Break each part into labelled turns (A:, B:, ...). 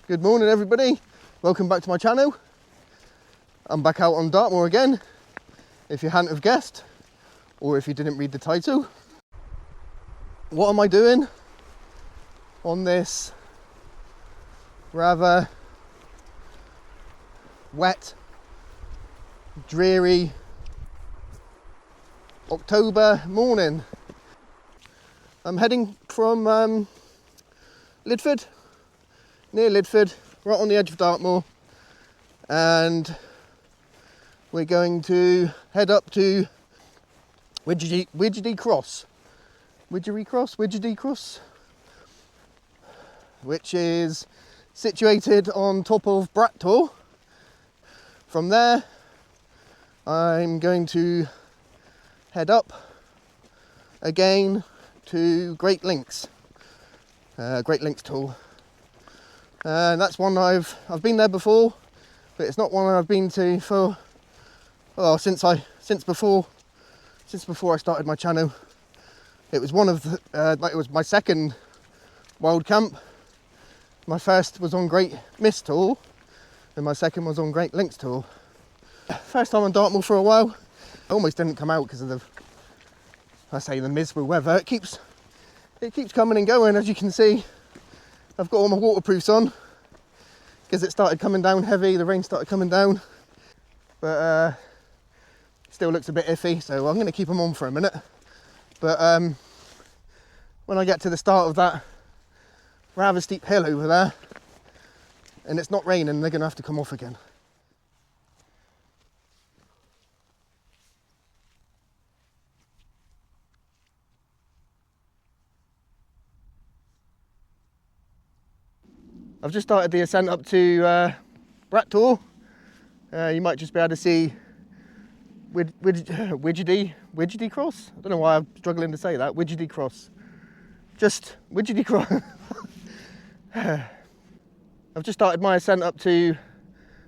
A: Good morning everybody, welcome back to my channel. I'm back out on Dartmoor again, if you hadn't have guessed, or if you didn't read the title. What am I doing on this rather wet, dreary October morning? I'm heading from Lidford, near Lidford, right on the edge of Dartmoor, and we're going to head up to Widgety Cross, which is situated on top of Dartmoor. From there, I'm going to head up again to Great Links Tor. And that's one I've been there before, but it's not one I've been to for since before I started my channel. It was one of the, it was my second wild camp. My first was on Great Mist Tor, and my second was on Great Links Tor. First time on Dartmoor for a while. I almost didn't come out because of the miserable weather. It keeps coming and going, as you can see. I've got all my waterproofs on because it started coming down heavy, the rain started coming down, but still looks a bit iffy, so I'm going to keep them on for a minute. But when I get to the start of that rather steep hill over there and it's not raining, they're going to have to come off again. I've just started the ascent up to Dartmoor. You might just be able to see Widgety Cross. I don't know why I'm struggling to say that. Widgety Cross. Just Widgety Cross. I've just started my ascent up to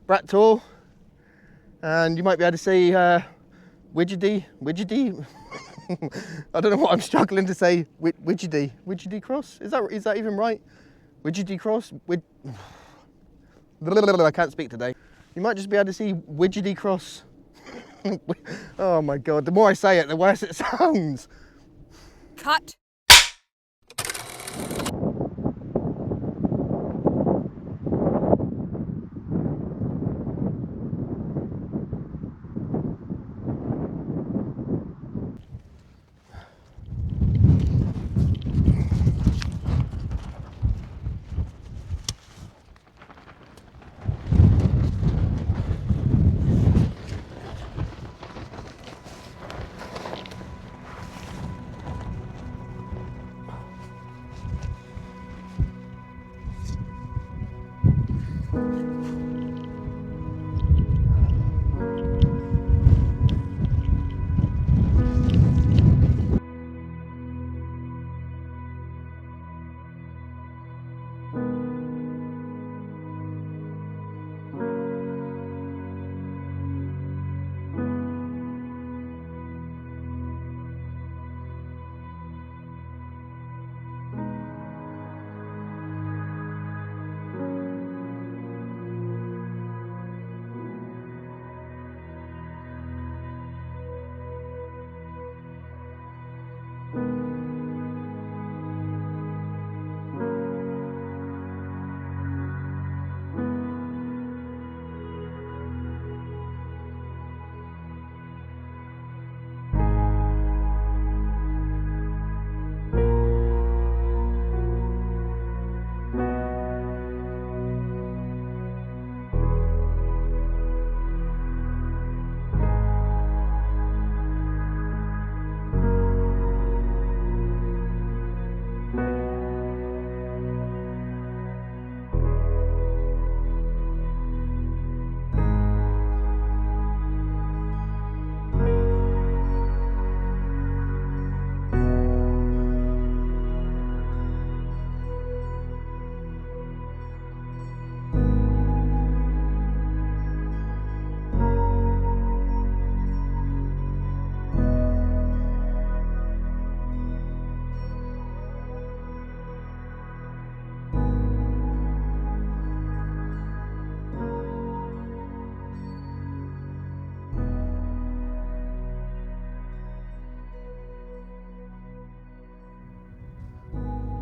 A: Dartmoor, and you might be able to see Widgety. I don't know what I'm struggling to say. Widgety Cross. Is that even right? Widgety Cross? I can't speak today. You might just be able to see Widgety Cross. Oh my god, the more I say it, the worse it sounds.
B: Cut.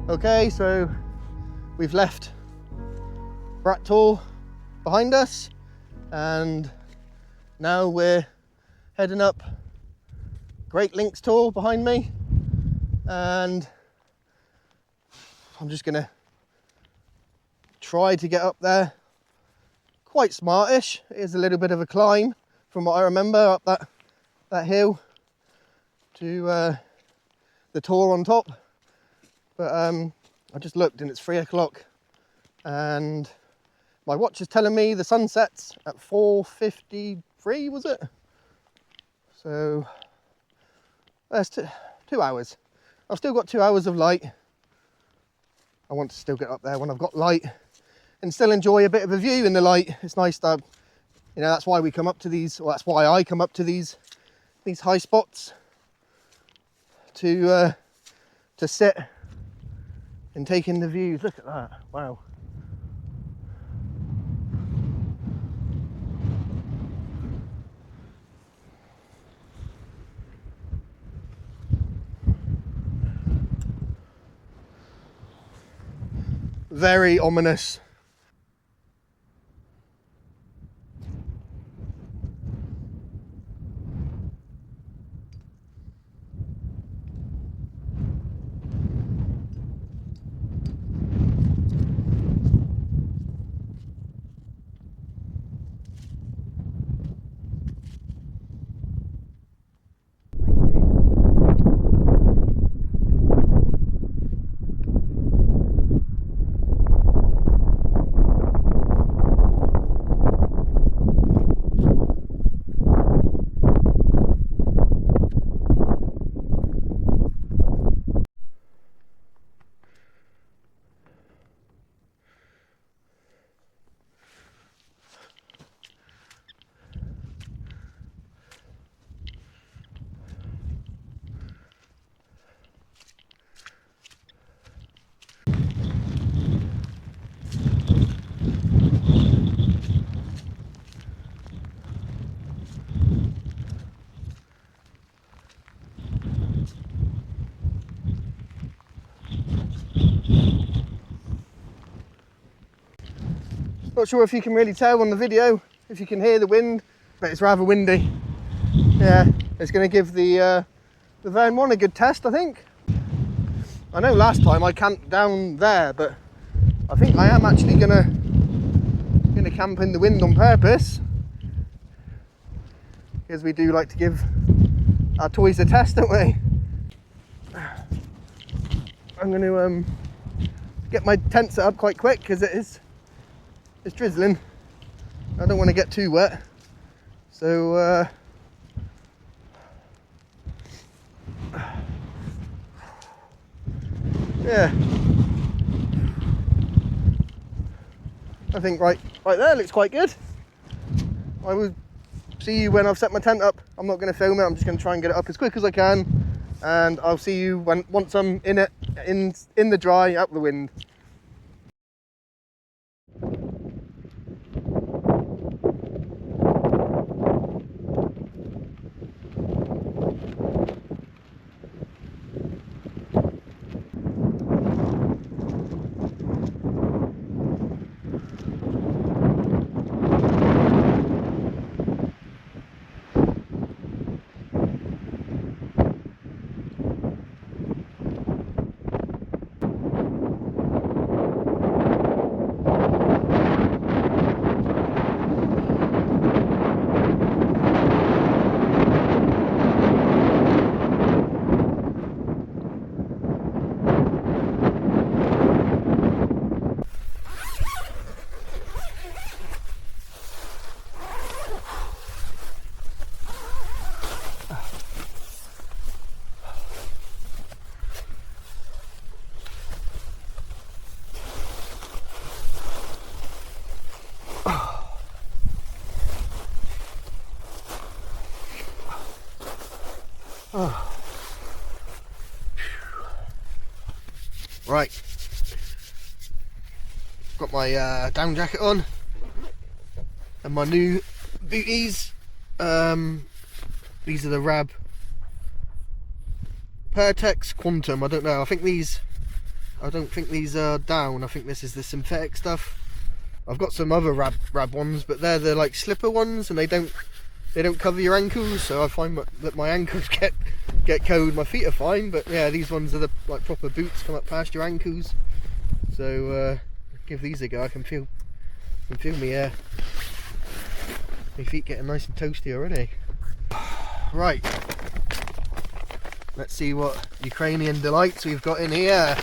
A: Okay, so we've left Dartmoor behind us, and now we're heading up Great Links Tor behind me, and I'm just gonna try to get up there. Quite smartish. It is a little bit of a climb from what I remember, up that hill to the Tor on top. But I just looked and it's 3 o'clock, and my watch is telling me the sun sets at 4:53, was it? So that's 2 hours. I've still got 2 hours of light. I want to still get up there when I've got light and still enjoy a bit of a view in the light. It's nice to, you know, that's why we come up to these, or that's why I come up to these high spots to sit and take in the views. Look at that, wow. Very ominous. Not sure if you can really tell on the video, if you can hear the wind, but it's rather windy. Yeah, it's going to give the vern one a good test, I think. I know last time I camped down there, but I think I am actually gonna camp in the wind on purpose, because we do like to give our toys a test, don't we? I'm going to get my tent set up quite quick because it's drizzling. I don't want to get too wet, so yeah, I think right there looks quite good. I will see you when I've set my tent up. I'm not going to film it, I'm just going to try and get it up as quick as I can, and I'll see you once I'm in it, in the dry, out the wind. Right, got my down jacket on and my new booties. These are the Rab Pertex Quantum. I don't know, I think these I don't think these are down. I think this is the synthetic stuff. I've got some other rab ones, but they're the like slipper ones, and they don't cover your ankles. So I find that my ankles get cold. My feet are fine, but yeah, these ones are the like proper boots, come up past your ankles. So give these a go. I can feel my feet getting nice and toasty already. Right, let's see what Ukrainian delights we've got in here.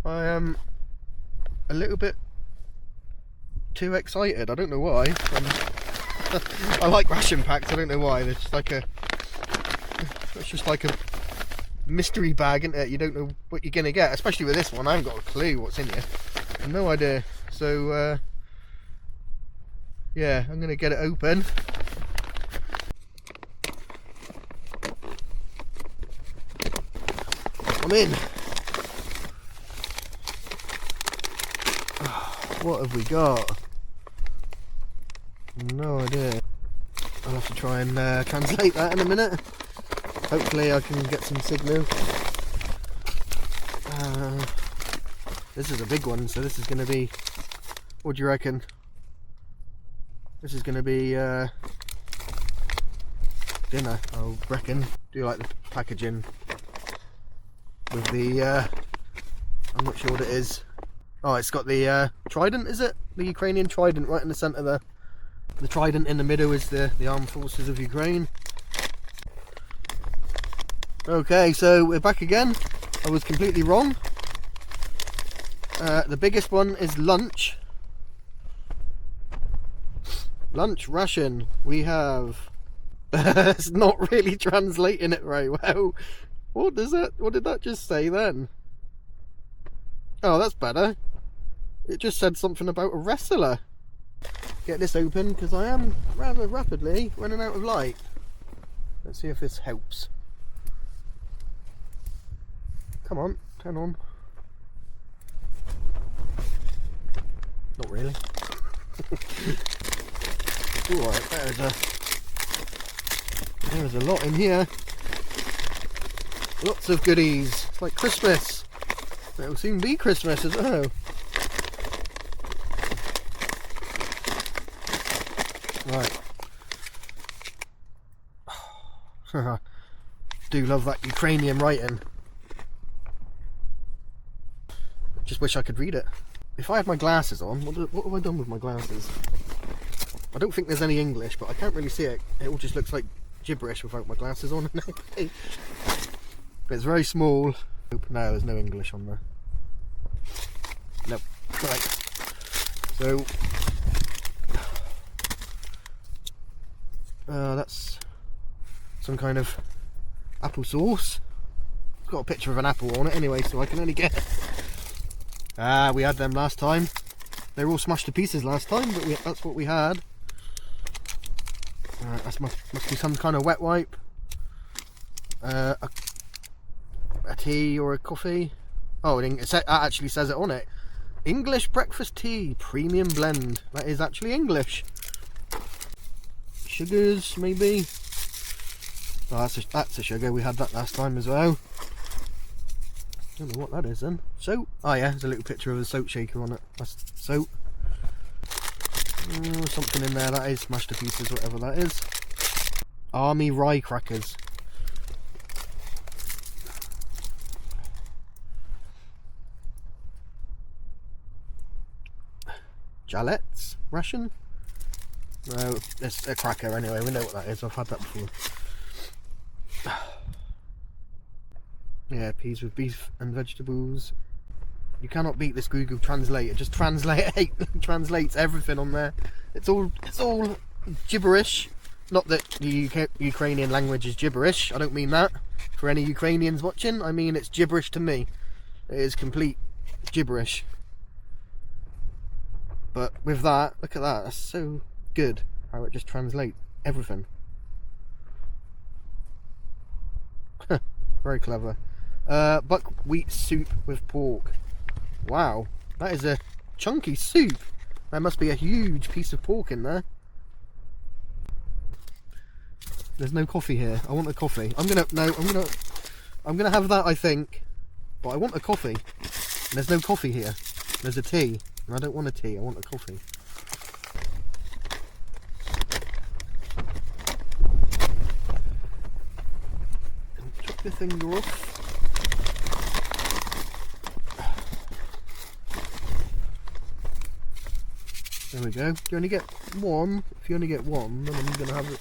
A: I am a little bit too excited. I don't know why. I like ration packs. I don't know why. It's just like a mystery bag, isn't it? You don't know what you're gonna get, especially with this one. I haven't got a clue what's in here. No idea. So yeah, I'm gonna get it open. I'm in. What have we got? No idea. I'll have to try and translate that in a minute. Hopefully I can get some signal. This is a big one, so this is going to be... What do you reckon? This is going to be dinner, I reckon. Do you like the packaging? With the... I'm not sure what it is. Oh, it's got the trident, is it? The Ukrainian trident right in the centre there. The trident in the middle is the armed forces of Ukraine. Okay, so we're back again. I was completely wrong. The biggest one is lunch. Lunch ration. We have... It's not really translating it very well. What did that just say then? Oh, that's better. It just said something about a wrestler. Get this open because I am rather rapidly running out of light. Let's see if this helps. Come on, turn on. Not really. Alright, there's a lot in here. Lots of goodies. It's like Christmas. It'll soon be Christmas as well. Right. Do love that Ukrainian writing. Just wish I could read it. If I had my glasses on, what have I done with my glasses? I don't think there's any English, but I can't really see it. It all just looks like gibberish without my glasses on. But it's very small. No, there's no English on there. Nope. Right. So that's some kind of apple sauce. It's got a picture of an apple on it anyway, so I can only get... we had them last time. They were all smashed to pieces last time, but that's what we had. That must be some kind of wet wipe. A tea or a coffee. Oh, it actually says it on it. English breakfast tea, premium blend. That is actually English. Sugars, maybe. Oh, that's a sugar. We had that last time as well. Don't know what that is then. Soap. Oh yeah, there's a little picture of a soap shaker on it. That's soap. Something in there, that is mashed to pieces, whatever that is. Army rye crackers. Jalets ration? No, it's a cracker anyway, we know what that is, I've had that before. Yeah, peas with beef and vegetables. You cannot beat this Google Translate. It just translates everything on there. It's all gibberish. Not that the Ukrainian language is gibberish. I don't mean that for any Ukrainians watching. I mean it's gibberish to me. It is complete gibberish. But with that, look at that. That's so good how it just translates everything. Very clever. Buckwheat soup with pork. Wow, that is a chunky soup. There must be a huge piece of pork in there. There's no coffee here. I want a coffee. I'm gonna have that, I think. but I want a coffee. And there's no coffee here. There's a tea, and I don't want a tea, I want a coffee. Chop your finger off. There we go. You only get one. If you only get one, then I'm going to have it.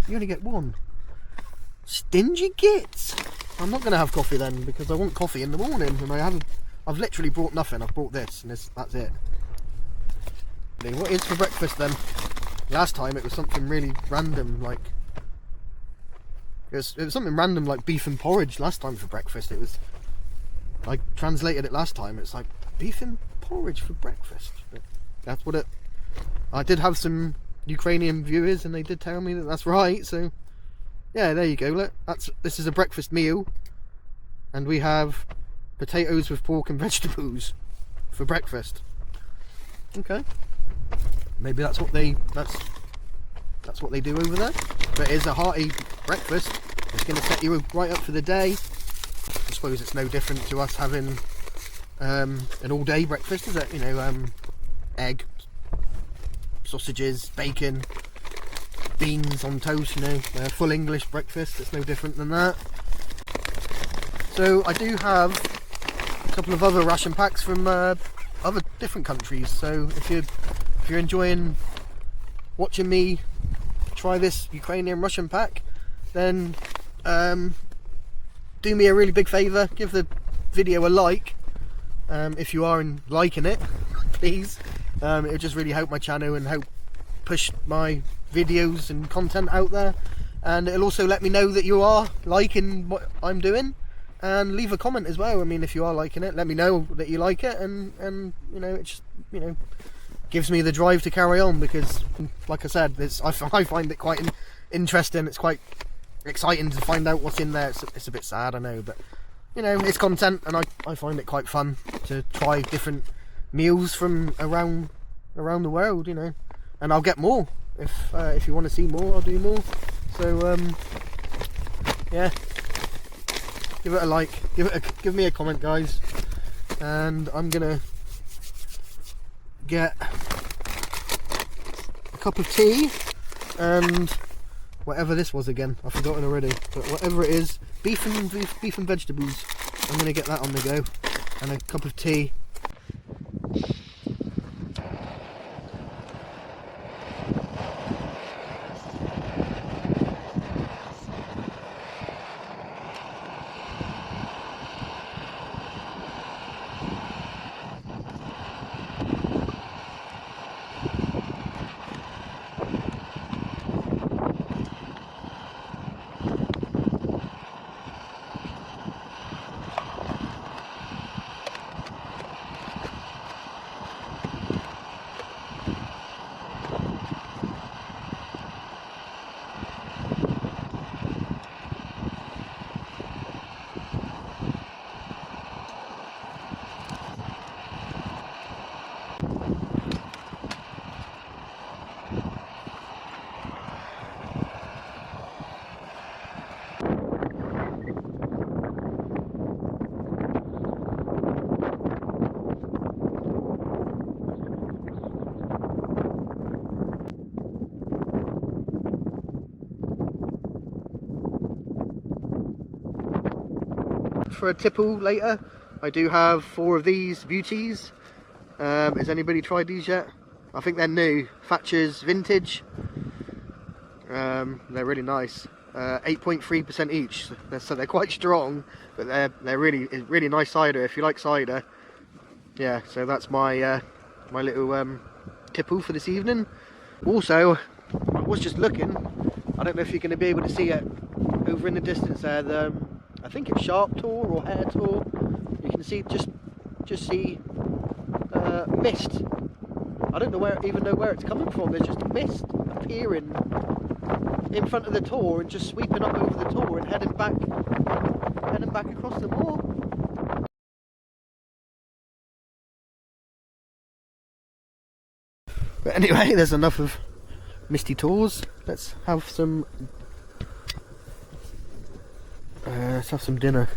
A: You only get one. Stingy gits! I'm not going to have coffee then, because I want coffee in the morning, and I've literally brought nothing. I've brought this, and that's it. Okay, what is for breakfast then? Last time it was something really random, like it was something random like beef and porridge last time for breakfast. It was, I translated it last time, it's like beef and porridge for breakfast. But that's what it. I did have some Ukrainian viewers, and they did tell me that that's right. So yeah, there you go. Look, this is a breakfast meal, and we have potatoes with pork and vegetables for breakfast. Okay, maybe that's what they do over there. But it is a hearty breakfast. It's going to set you right up for the day. I suppose it's no different to us having an all-day breakfast, is it? You know, egg, sausages, bacon, beans on toast. You know, full English breakfast. It's no different than that. So I do have a couple of other ration packs from other different countries. So if you're enjoying watching me try this Ukrainian ration pack, then do me a really big favour, give the video a like, if you are liking it, please. It would just really help my channel and help push my videos and content out there, and it'll also let me know that you are liking what I'm doing, and leave a comment as well. I mean, if you are liking it, let me know that you like it, and you know, it's just, you know, gives me the drive to carry on, because like I said, I find it quite interesting. It's quite exciting to find out what's in there. It's a bit sad, I know, but you know, it's content, and I find it quite fun to try different meals from around the world, you know. And I'll get more if you want to see more, I'll do more. So yeah, give it a like, give me a comment, guys, and I'm gonna get a cup of tea and whatever this was again, I've forgotten already, but whatever it is, beef and vegetables, I'm gonna get that on the go, and a cup of tea. For a tipple later, I do have 4 of these beauties. Has anybody tried these yet? I think they're new. Thatcher's Vintage. They're really nice. 8.3% each, so they're quite strong, but they're really nice cider if you like cider. Yeah, so that's my my little tipple for this evening. Also, I was just looking. I don't know if you're going to be able to see it over in the distance there. I think it's Sharp Tor or Hair Tor. You can see just see mist. I don't even know where it's coming from. There's just mist appearing in front of the Tor and just sweeping up over the Tor and heading back across the moor. But anyway, there's enough of misty Tors. Let's have some dinner.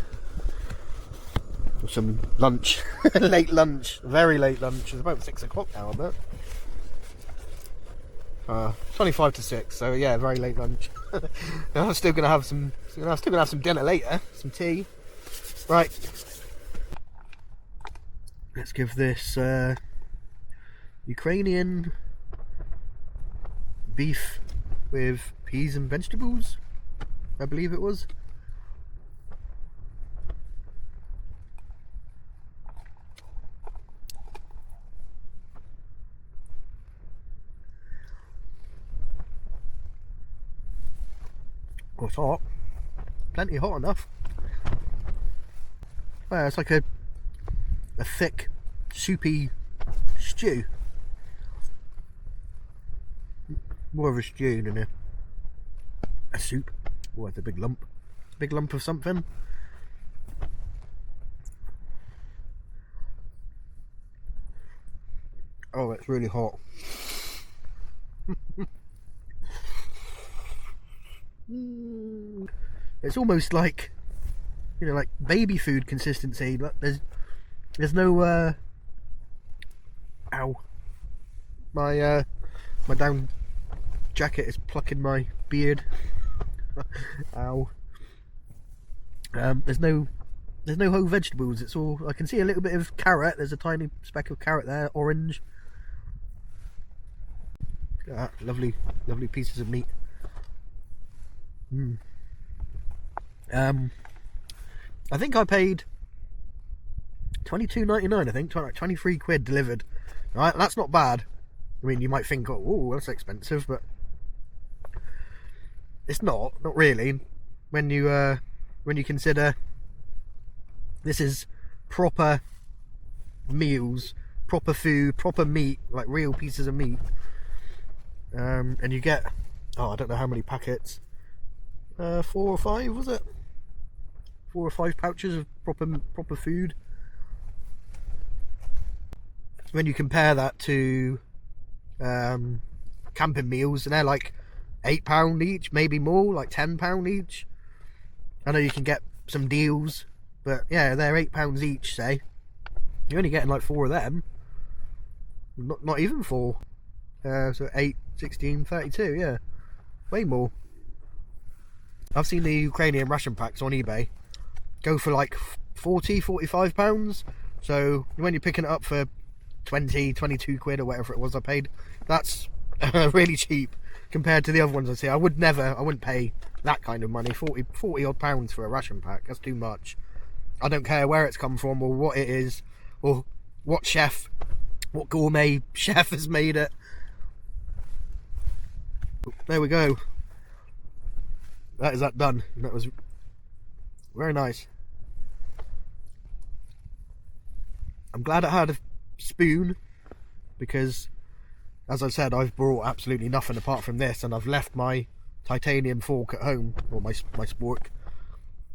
A: some lunch. Late lunch, very late lunch. It's about 6 o'clock now, I bet. 25 to 6, so yeah, very late lunch. I'm still gonna have some dinner later, some tea. Right. Let's give this Ukrainian beef with peas and vegetables, I believe it was. Oh, it's hot. Plenty hot enough. Well, it's like a thick, soupy stew. More of a stew than a soup. Oh, it's a big lump. Big lump of something. Oh, it's really hot. It's almost like, you know, like baby food consistency. There's no ow. My down jacket is plucking my beard. Ow. There's no whole vegetables. It's all, I can see a little bit of carrot. There's a tiny speck of carrot there, orange. Look at that, lovely pieces of meat. I think I paid £22.99. I think 23 quid delivered. Right, that's not bad. I mean, you might think, oh, that's expensive, but it's not really. When you consider this is proper meals, proper food, proper meat, like real pieces of meat, and you get, I don't know how many packets. 4 or 5, was it? 4 or 5 pouches of proper food. When you compare that to camping meals, and they're like £8 each, maybe more, like £10 each. I know you can get some deals, but yeah, they're £8 each. Say you're only getting like 4 of them. Not even 4. So 8, 16, 32. Yeah, way more. I've seen the Ukrainian ration packs on eBay go for like 40, 45 pounds. So when you're picking it up for 20, 22 quid or whatever it was I paid, that's really cheap compared to the other ones I see. I wouldn't pay that kind of money, 40 odd pounds for a ration pack. That's too much. I don't care where it's come from or what it is or what gourmet chef has made it. There we go. That is that done. That was very nice. I'm glad I had a spoon because, as I said, I've brought absolutely nothing apart from this, and I've left my titanium fork at home, or my spork.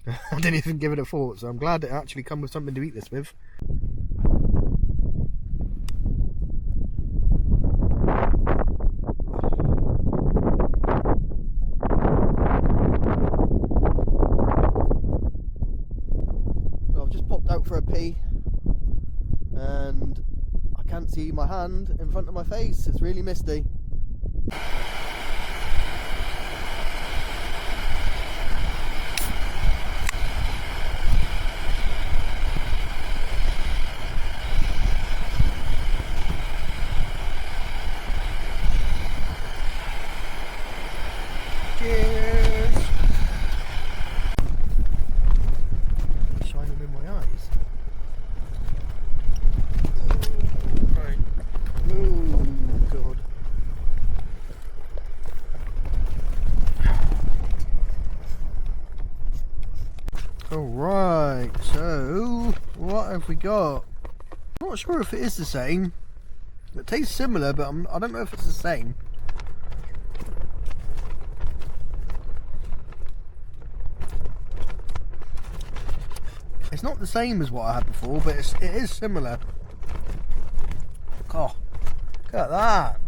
A: I didn't even give it a thought, so I'm glad it actually come with something to eat this with. Out for a pee, and I can't see my hand in front of my face. It's really misty. Cheers. Shining in my eyes. Alright, so what have we got? I'm not sure if it is the same. It tastes similar, but I don't know if it's the same. It's not the same as what I had before, but it is similar. Oh, look at that.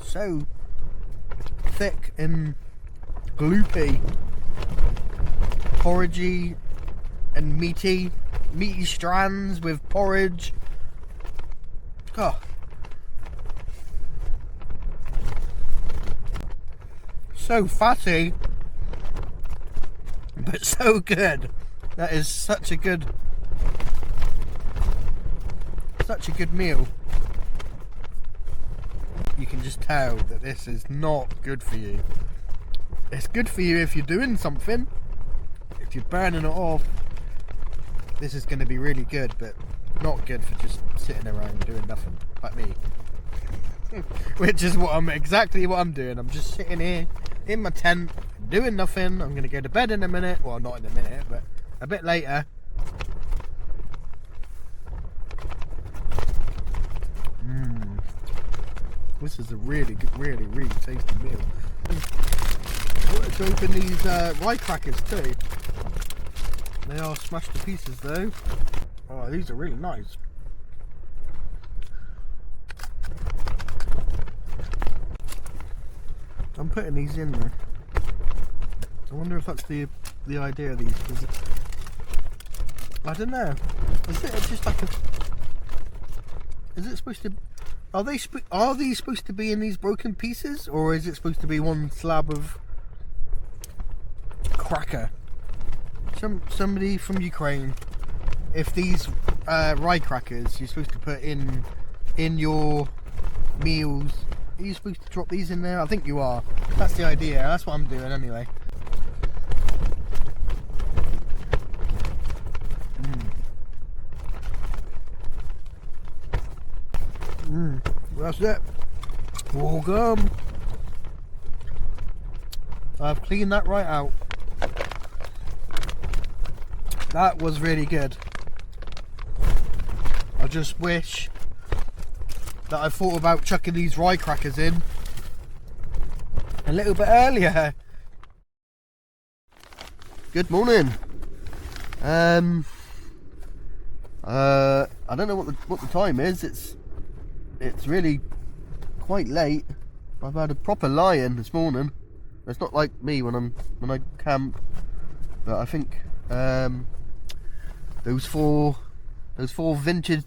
A: So thick and gloopy. porridgey and meaty strands with porridge. God. So fatty, but so good. That is such a good meal. You can just tell that this is not good for you. It's good for you if you're doing something. If you're burning it off, this is going to be really good, but not good for just sitting around doing nothing, like me. Which is exactly what I'm doing. I'm just sitting here in my tent, doing nothing. I'm going to go to bed in a minute. Well, not in a minute, but a bit later. This is a really good, really tasty meal. I wanted to open these rye crackers too. They are smashed to pieces though. Oh, these are really nice. I'm putting these in there. I wonder if that's the idea of these. I don't know. Is it just like a? Is it supposed to? Are these supposed to be in these broken pieces, or is it supposed to be one slab of cracker? Somebody from Ukraine. If these rye crackers you're supposed to put in your meals, are you supposed to drop these in there? I think you are. That's the idea. That's what I'm doing anyway. That's it. All gum. I've cleaned that right out. That was really good. I just wish that I thought about chucking these rye crackers in a little bit earlier. Good morning. I don't know what the time is. It's really quite late. I've had a proper lie-in this morning. It's not like me when I camp, but I think those four vintage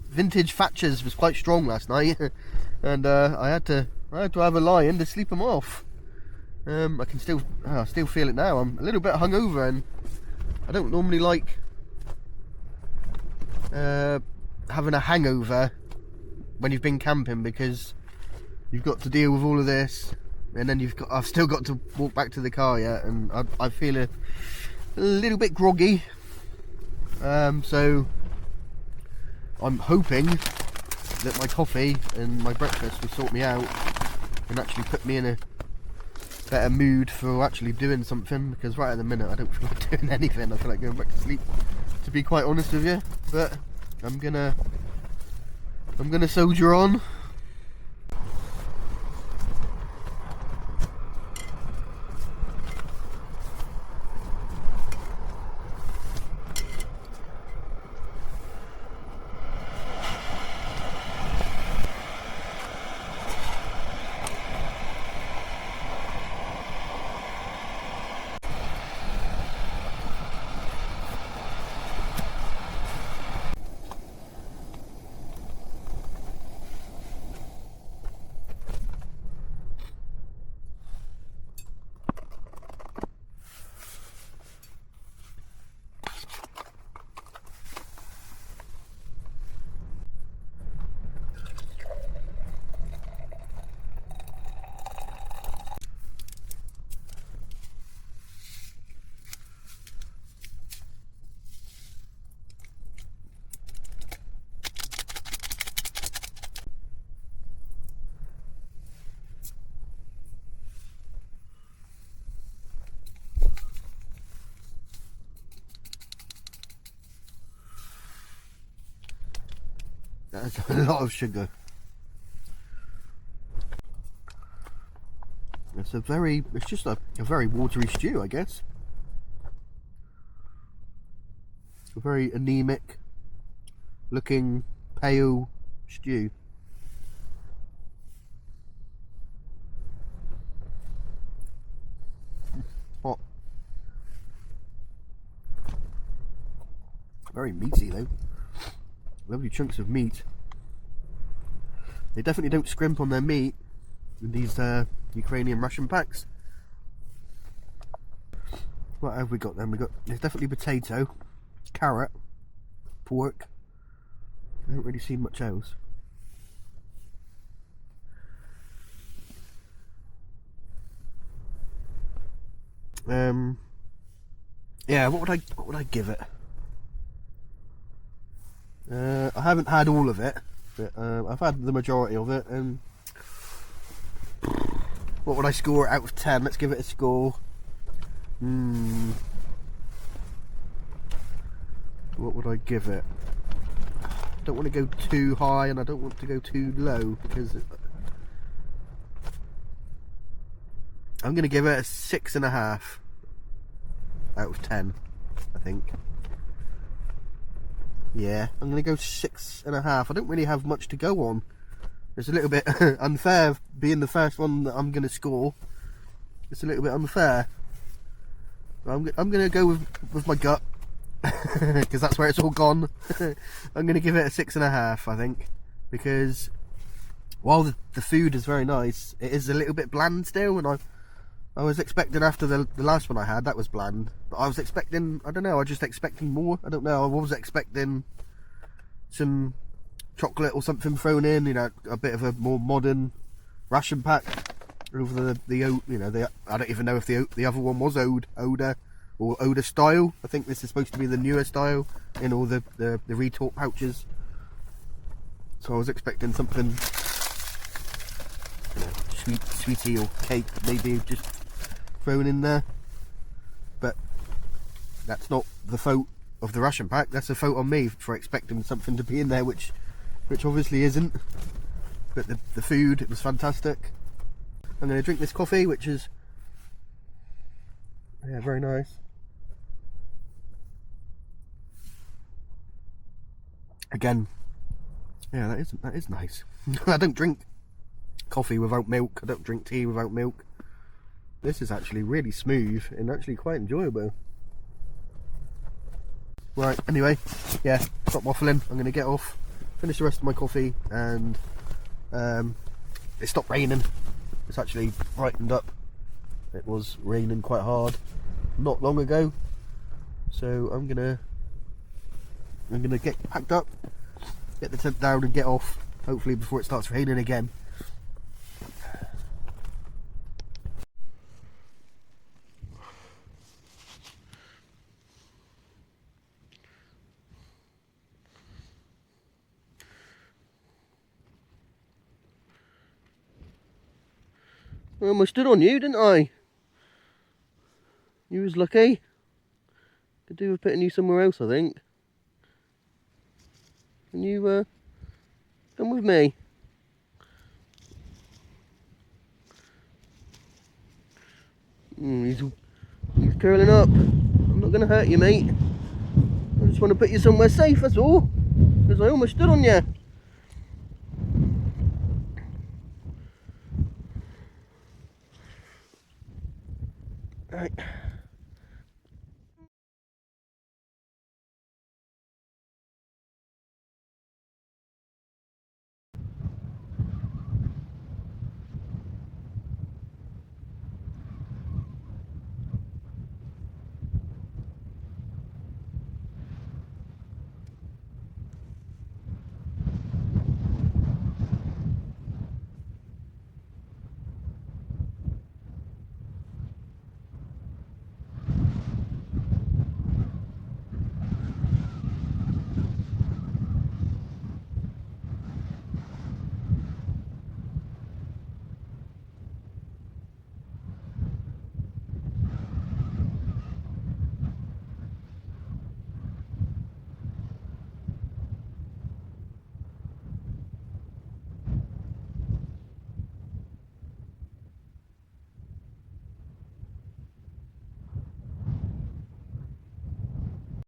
A: Thatchers was quite strong last night, and I had to have a lie-in to sleep them off. I still feel it now. I'm a little bit hungover, and I don't normally like having a hangover when you've been camping, because you've got to deal with all of this, and then I've still got to walk back to the car yet, and I feel a little bit groggy. So I'm hoping that my coffee and my breakfast will sort me out and actually put me in a better mood for actually doing something, because right at the minute I don't feel like doing anything. I feel like going back to sleep, to be quite honest with you, but I'm gonna soldier on. That's a lot of sugar. It's just a very watery stew, I guess. A very anemic looking pale stew. Hot. Very meaty though. Lovely chunks of meat. They definitely don't scrimp on their meat with these Ukrainian ration packs. What have we got then? There's definitely potato, carrot, pork. I haven't really seen much else. Yeah, what would I give it? I haven't had all of it, but I've had the majority of it. And what would I score it out of 10? Let's give it a score. What would I give it? I don't want to go too high and I don't want to go too low, because I'm going to give it a 6.5 out of 10, I think. Yeah, I'm going to go 6.5. I don't really have much to go on. It's a little bit unfair being the first one that I'm going to score. It's a little bit unfair. I'm going to go with my gut, because that's where it's all gone. I'm going to give it a 6.5, I think, because while the food is very nice, it is a little bit bland still, and I was expecting, after the last one I had, that was bland, but I was expecting, I don't know, I was just expecting more. I don't know, I was expecting some chocolate or something thrown in, you know, a bit of a more modern ration pack over the you know, I don't even know if the other one was Oda or Oda style. I think this is supposed to be the newer style in all the retort pouches. So I was expecting something, you know, sweetie or cake maybe just thrown in there, but that's not the fault of the ration pack. That's a fault on me for expecting something to be in there which obviously isn't. But the food, it was fantastic. I'm going to drink this coffee, which is, yeah, very nice. Again, yeah, that is nice. I don't drink coffee without milk. I don't drink tea without milk. This is actually really smooth and actually quite enjoyable. Right, anyway, yeah, stop waffling. I'm going to get off, finish the rest of my coffee, and it stopped raining. It's actually brightened up. It was raining quite hard not long ago, so I'm gonna get packed up, get the tent down and get off, hopefully before it starts raining again. Well, I stood on you, didn't I? You was lucky. Could do with putting you somewhere else, I think. Can you come with me? He's curling up. I'm not going to hurt you, mate. I just want to put you somewhere safe, that's all. Because I almost stood on you. Right.